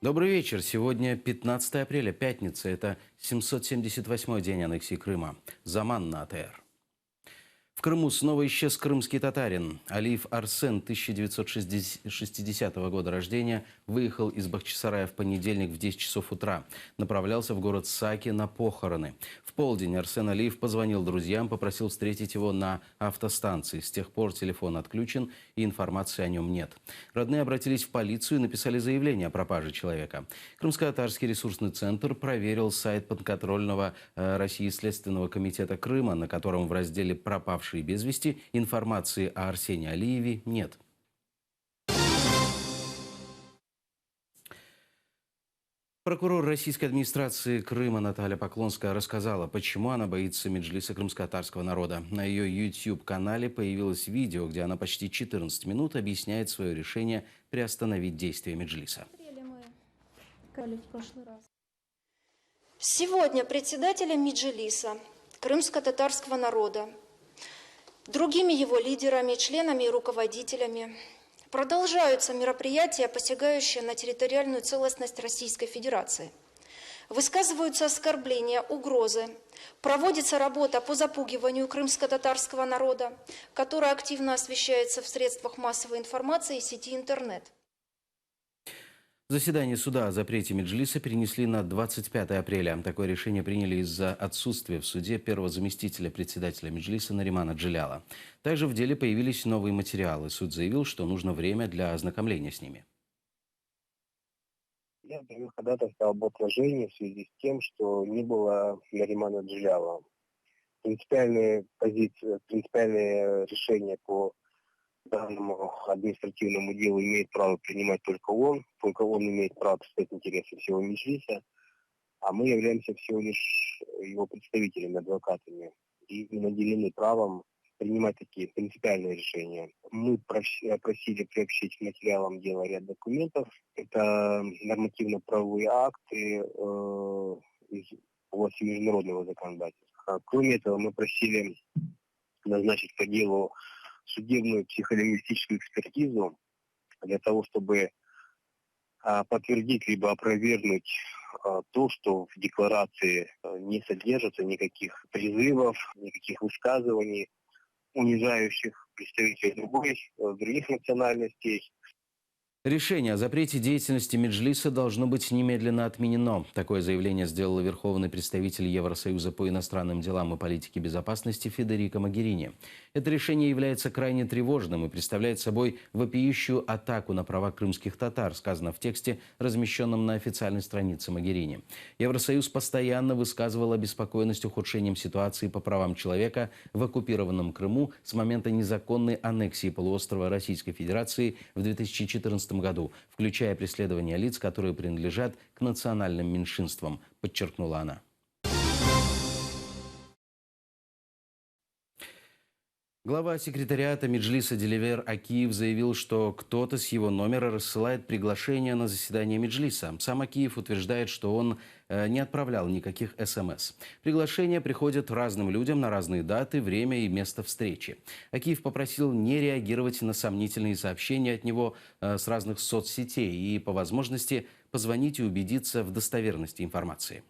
Добрый вечер. Сегодня 15 апреля, пятница. Это 778-й день аннексии Крыма. Заман на АТР. В Крыму снова исчез крымский татарин. Алиев Арсен, 1960 года рождения, выехал из Бахчисарая в понедельник в 10 часов утра. Направлялся в город Саки на похороны. В полдень Арсен Алиев позвонил друзьям, попросил встретить его на автостанции. С тех пор телефон отключен и информации о нем нет. Родные обратились в полицию и написали заявление о пропаже человека. Крымско-татарский ресурсный центр проверил сайт подконтрольного России Следственного комитета Крыма, на котором в разделе «Пропавший без вести» информации о Арсене Алиеве нет. Прокурор российской администрации Крыма Наталья Поклонская рассказала, почему она боится Меджлиса крымско-татарского народа. На ее YouTube-канале появилось видео, где она почти 14 минут объясняет свое решение приостановить действия Меджлиса. Сегодня председателем Меджлиса крымско-татарского народа, другими его лидерами, членами и руководителями продолжаются мероприятия, посягающие на территориальную целостность Российской Федерации. Высказываются оскорбления, угрозы. Проводится работа по запугиванию крымско-татарского народа, которая активно освещается в средствах массовой информации и сети интернет. Заседание суда о запрете Меджлиса перенесли на 25 апреля. Такое решение приняли из-за отсутствия в суде первого заместителя председателя Меджлиса Наримана Джиляла. Также в деле появились новые материалы. Суд заявил, что нужно время для ознакомления с ними. Я даю ходатайство об отложении в связи с тем, что не было Наримана Джиляла. Принципиальные позиции, принципиальные решения по данному административному делу имеет право принимать только он имеет право представить интересы всего Меджлиса, а мы являемся всего лишь его представителями, адвокатами, и не наделены правом принимать такие принципиальные решения. Мы просили приобщить к материалам дела ряд документов. Это нормативно-правовые акты из области международного законодательства. Кроме этого, мы просили назначить по делу судебную психолингвистическую экспертизу для того, чтобы подтвердить либо опровергнуть то, что в декларации не содержится никаких призывов, никаких высказываний, унижающих представителей других национальностей. Решение о запрете деятельности Меджлиса должно быть немедленно отменено. Такое заявление сделала верховный представитель Евросоюза по иностранным делам и политике безопасности Федерико Могерини. Это решение является крайне тревожным и представляет собой вопиющую атаку на права крымских татар, сказано в тексте, размещенном на официальной странице Могерини. Евросоюз постоянно высказывал обеспокоенность ухудшением ситуации по правам человека в оккупированном Крыму с момента незаконной аннексии полуострова Российской Федерации в 2014 году, включая преследование лиц, которые принадлежат к национальным меньшинствам, подчеркнула она. Глава секретариата Меджлиса Диливер Акиев заявил, что кто-то с его номера рассылает приглашение на заседание Меджлиса. Сам Акиев утверждает, что он не отправлял никаких СМС. Приглашения приходят разным людям на разные даты, время и место встречи. Акиев попросил не реагировать на сомнительные сообщения от него с разных соцсетей и, по возможности, позвонить и убедиться в достоверности информации.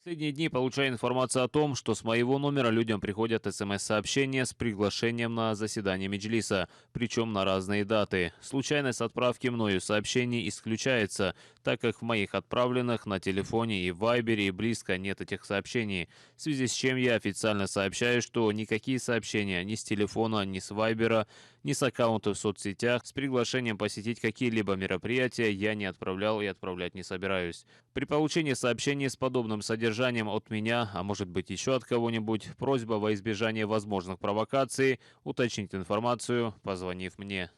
Последние дни получаю информацию о том, что с моего номера людям приходят СМС-сообщения с приглашением на заседание Меджлиса, причем на разные даты. Случайность отправки мною сообщений исключается, так как в моих отправленных на телефоне и в Вайбере и близко нет этих сообщений, в связи с чем я официально сообщаю, что никакие сообщения ни с телефона, ни с Вайбера, ни с аккаунта в соцсетях с приглашением посетить какие-либо мероприятия я не отправлял и отправлять не собираюсь. При получении сообщений с подобным содержанием от меня, а может быть еще от кого-нибудь, просьба во избежание возможных провокаций уточнить информацию, позвонив мне.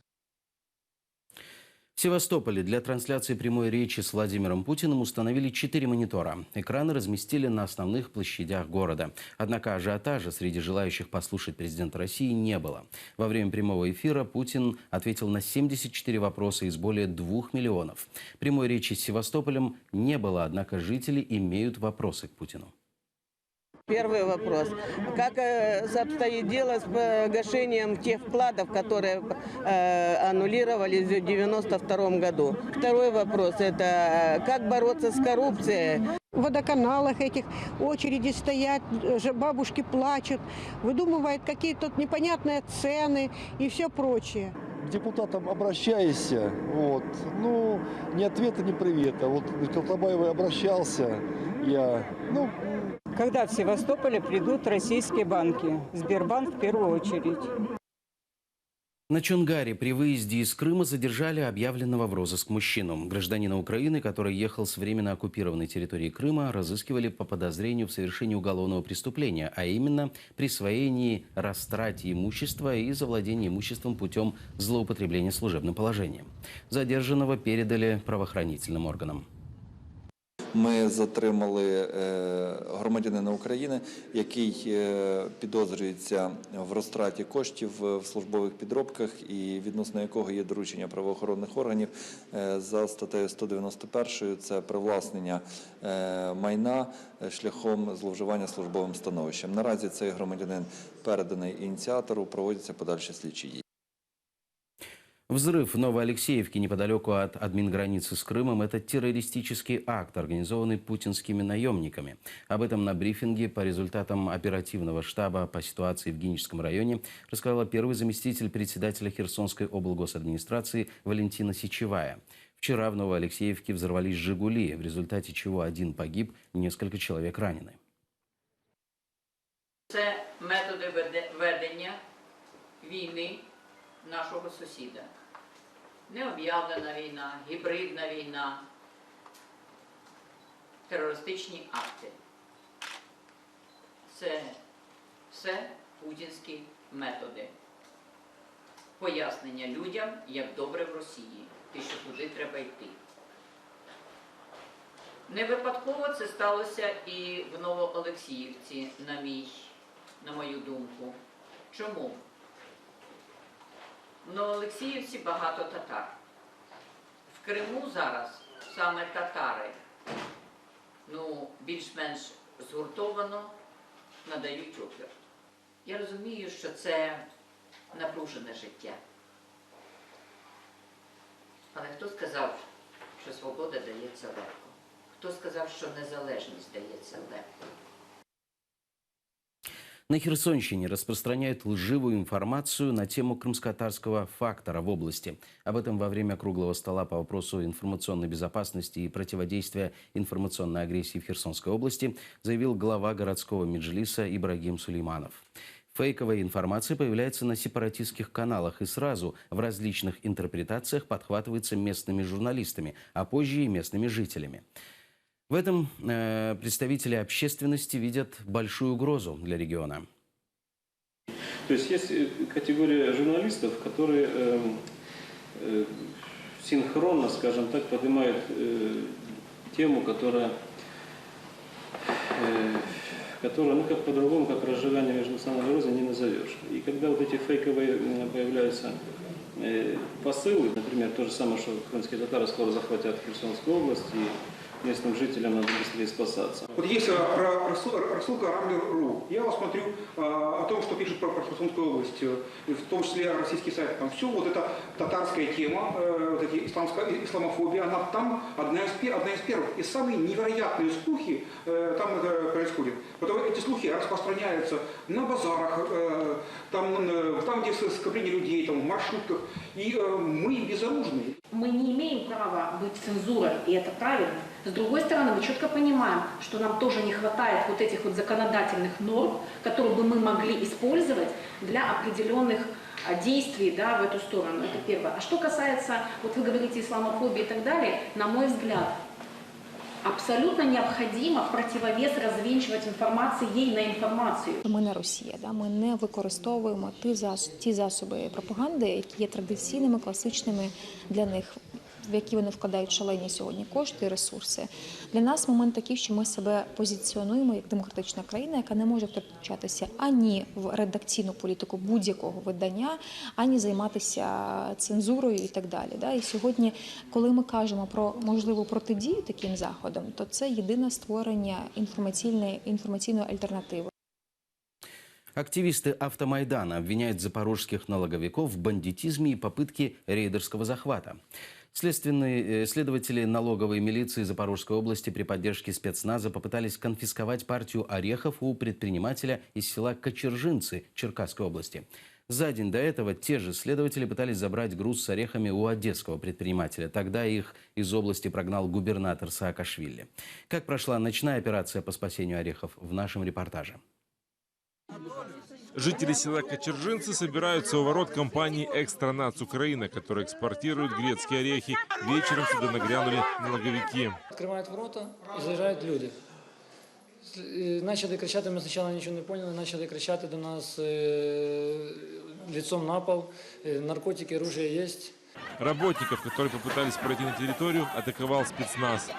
В Севастополе для трансляции прямой речи с Владимиром Путиным установили 4 монитора. Экраны разместили на основных площадях города. Однако ажиотажа среди желающих послушать президента России не было. Во время прямого эфира Путин ответил на 74 вопроса из более 2 миллионов. Прямой речи с Севастополем не было, однако жители имеют вопросы к Путину. Первый вопрос. Как обстоит дело с погашением тех вкладов, которые аннулировались в 1992 году? Второй вопрос – это как бороться с коррупцией? В водоканалах этих очереди стоят, бабушки плачут, выдумывают какие-то непонятные цены и все прочее. К депутатам обращайся, вот, ну, ни ответа, ни привета. Вот к Колтабаевой обращался я, ну... Когда в Севастополе придут российские банки? Сбербанк в первую очередь. На Чонгаре при выезде из Крыма задержали объявленного в розыск мужчину. Гражданина Украины, который ехал с временно оккупированной территории Крыма, разыскивали по подозрению в совершении уголовного преступления, а именно присвоении, растрате имущества и завладении имуществом путем злоупотребления служебным положением. Задержанного передали правоохранительным органам. Ми затримали громадянина України, який підозрюється в розтраті коштів в службових підробках і відносно якого є доручення правоохоронних органів за статтею 191 – це привласнення майна шляхом зловживання службовим становищем. Наразі цей громадянин переданий ініціатору, проводяться подальші слідчі дії. Взрыв в Новоалексеевке неподалеку от админграницы с Крымом – это террористический акт, организованный путинскими наемниками. Об этом на брифинге по результатам оперативного штаба по ситуации в Геническом районе рассказала первый заместитель председателя Херсонской облгосадминистрации Валентина Сичевая. Вчера в Новоалексеевке взорвались «Жигули», в результате чего один погиб, несколько человек ранены. Це методи ведення війни нашого сусіда. Необ'явлена війна, гібридна війна, терористичні акти. Це все путінські методи. Пояснення людям, як добре в Росії, і що туди треба йти. Не випадково це сталося і в Новоолексіївці, на мою думку. Чому? В Новоолексіївці багато татар. В Криму зараз саме татари, більш-менш згуртовано надають опір. Я розумію, що це напружене життя. Але хто сказав, що свобода дається легко? Хто сказав, що незалежність дається легко? На Херсонщине распространяют лживую информацию на тему крымско-татарского фактора в области. Об этом во время круглого стола по вопросу информационной безопасности и противодействия информационной агрессии в Херсонской области заявил глава городского меджлиса Ибрагим Сулейманов. Фейковая информация появляется на сепаратистских каналах и сразу в различных интерпретациях подхватывается местными журналистами, а позже и местными жителями. В этом представители общественности видят большую угрозу для региона. То есть категория журналистов, которые синхронно, скажем так, поднимают тему, которая как по-другому, как разжигание межнациональной розни не назовешь. И когда вот эти фейковые появляются посылы, например, то же самое, что крымские татары скоро захватят Херсонскую область, и местным жителям надо быстрее спасаться. Вот есть рассылка Рамблер.ру. Я вот смотрю о том, что пишут про Херсонскую область, в том числе российский сайт. Там все вот эта татарская тема, вот эти исламофобия, она там одна из первых. И самые невероятные слухи там происходят. Потом эти слухи распространяются на базарах, там где скопление людей, там, в маршрутках. И мы безоружны. Мы не имеем права быть цензурой, и это правильно. С другой стороны, мы четко понимаем, что нам тоже не хватает вот этих вот законодательных норм, которые бы мы могли использовать для определенных действий, да, в эту сторону. Это первое. А что касается, вот вы говорите, исламофобии и так далее, на мой взгляд, абсолютно необхідно в противовес розвінчувати інформацію їй на інформацію. Ми не Росія, ми не використовуємо ті засоби пропаганди, які є традиційними, класичними для них. в які вони вкладають шалені сьогодні кошти і ресурси. Для нас момент такий, що ми себе позиціонуємо як демократична країна, яка не може втручатися ані в редакційну політику будь-якого видання, ані займатися цензурою і так далі. І сьогодні, коли ми кажемо про можливу протидію таким заходам, то це єдине створення інформаційної альтернативи. Активисты Автомайдана обвиняют запорожских налоговиков в бандитизме и попытке рейдерского захвата. Следователи налоговой милиции Запорожской области при поддержке спецназа попытались конфисковать партию орехов у предпринимателя из села Кочержинцы Черкасской области. За день до этого те же следователи пытались забрать груз с орехами у одесского предпринимателя. Тогда их из области прогнал губернатор Саакашвили. Как прошла ночная операция по спасению орехов, в нашем репортаже. Жители села Кочержинцы собираются у ворот компании «Экстранац Украина», которая экспортирует грецкие орехи. Вечером сюда нагрянули налоговики. Открывают ворота и заезжают люди. Начали кричать, мы сначала ничего не поняли, начали кричать до нас лицом на пол, наркотики, оружие есть. Работников, которые попытались пройти на территорию, атаковал спецназ.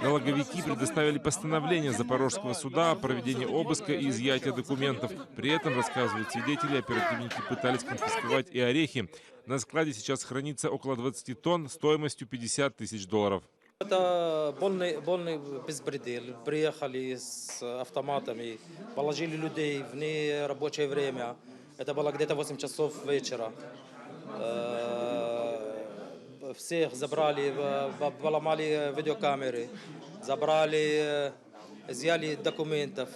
Налоговики предоставили постановление Запорожского суда о проведении обыска и изъятия документов. При этом, рассказывают свидетели, оперативники пытались конфисковать и орехи. На складе сейчас хранится около 20 тонн стоимостью $50 000. Это полный беспредел. Приехали с автоматами, положили людей в нерабочее время. Это было где-то 8 часов вечера. Всех забрали, поломали видеокамеры, забрали, изъяли документов.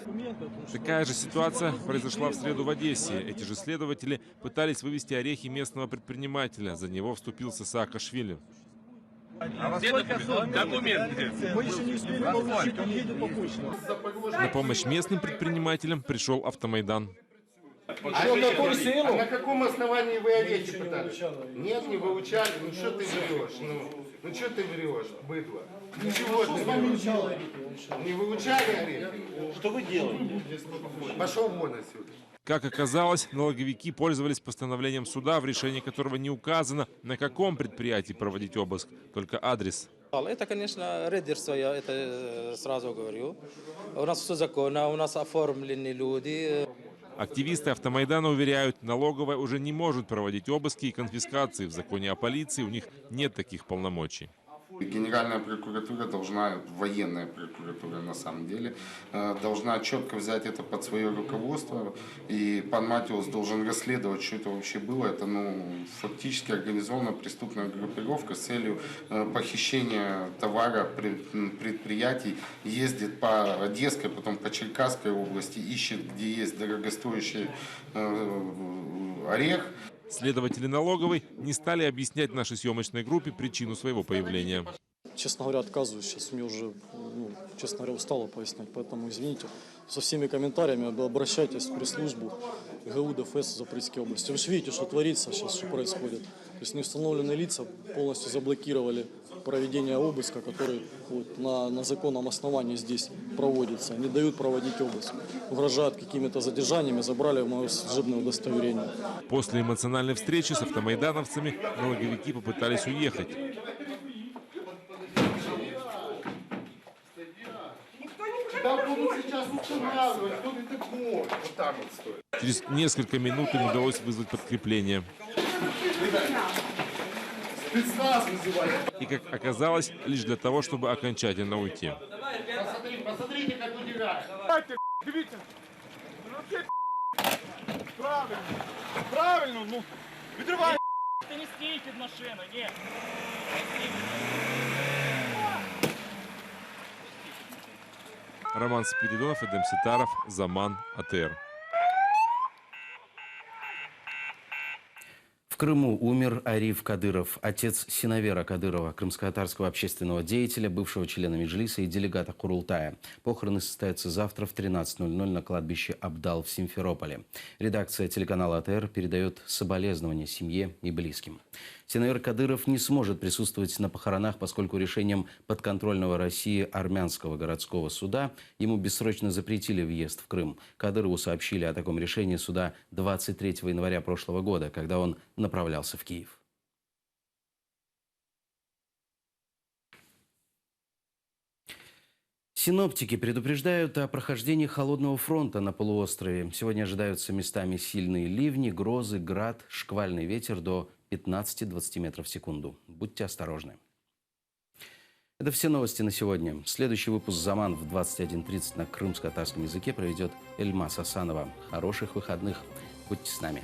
Такая же ситуация произошла в среду в Одессе. Эти же следователи пытались вывести орехи местного предпринимателя. За него вступился Саакашвили. Документы. Мы еще не успели получить, он едет по почте. На помощь местным предпринимателям пришел Автомайдан. На каком основании вы орехи пытались? Нет, не выучали. Ну что ты врешь? Ну что ты врешь, быдло? Ничего ты не выучали. Не выучали орехи? Что вы делаете? Пошел вон отсюда. Как оказалось, налоговики пользовались постановлением суда, в решении которого не указано, на каком предприятии проводить обыск, только адрес. Это, конечно, рейдерство, я это сразу говорю. У нас все законно, у нас оформлены люди. Активисты Автомайдана уверяют, налоговая уже не может проводить обыски и конфискации. В законе о полиции у них нет таких полномочий. Генеральная прокуратура должна, военная прокуратура на самом деле, должна четко взять это под свое руководство. И пан Матиус должен расследовать, что это вообще было. Это фактически организованная преступная группировка с целью похищения товара предприятий. Ездит по Одесской, потом по Черкасской области, ищет, где есть дорогостоящий орех. Следователи налоговой не стали объяснять нашей съемочной группе причину своего появления. Честно говоря, отказываюсь. Сейчас мне уже, честно говоря, устало пояснять. Поэтому, извините, со всеми комментариями обращайтесь в пресс-службу ГУ ДФС Запорожской области. Вы же видите, что творится сейчас, что происходит. То есть неустановленные лица полностью заблокировали проведение обыска, который на законном основании здесь проводится. Не дают проводить обыск. Угрожают какими-то задержаниями, забрали мое служебное удостоверение. После эмоциональной встречи с автомайдановцами налоговики попытались уехать. Через несколько минут им удалось вызвать подкрепление. И, как оказалось, лишь для того, чтобы окончательно уйти. Посмотрите, как удирает. Правильно. Правильно, ну. Відривай. Ти не стій під машину, ні. Роман Спиридонов, Эдем Ситаров, Заман, АТР. В Крыму умер Ариф Кадыров, отец Синавера Кадырова, крымско-татарского общественного деятеля, бывшего члена Меджлиса и делегата Курултая. Похороны состоятся завтра в 13:00 на кладбище Абдал в Симферополе. Редакция телеканала АТР передает соболезнования семье и близким. Синавер Кадыров не сможет присутствовать на похоронах, поскольку решением подконтрольного России армянского городского суда ему бессрочно запретили въезд в Крым. Кадырову сообщили о таком решении суда 23 января прошлого года, когда он направлялся в Киев. Синоптики предупреждают о прохождении холодного фронта на полуострове. Сегодня ожидаются местами сильные ливни, грозы, град, шквальный ветер до 15-20 метров в секунду. Будьте осторожны. Это все новости на сегодня. Следующий выпуск «Заман» в 21:30 на крымско-татарском языке проведет Эльмас Асанова. Хороших выходных. Будьте с нами.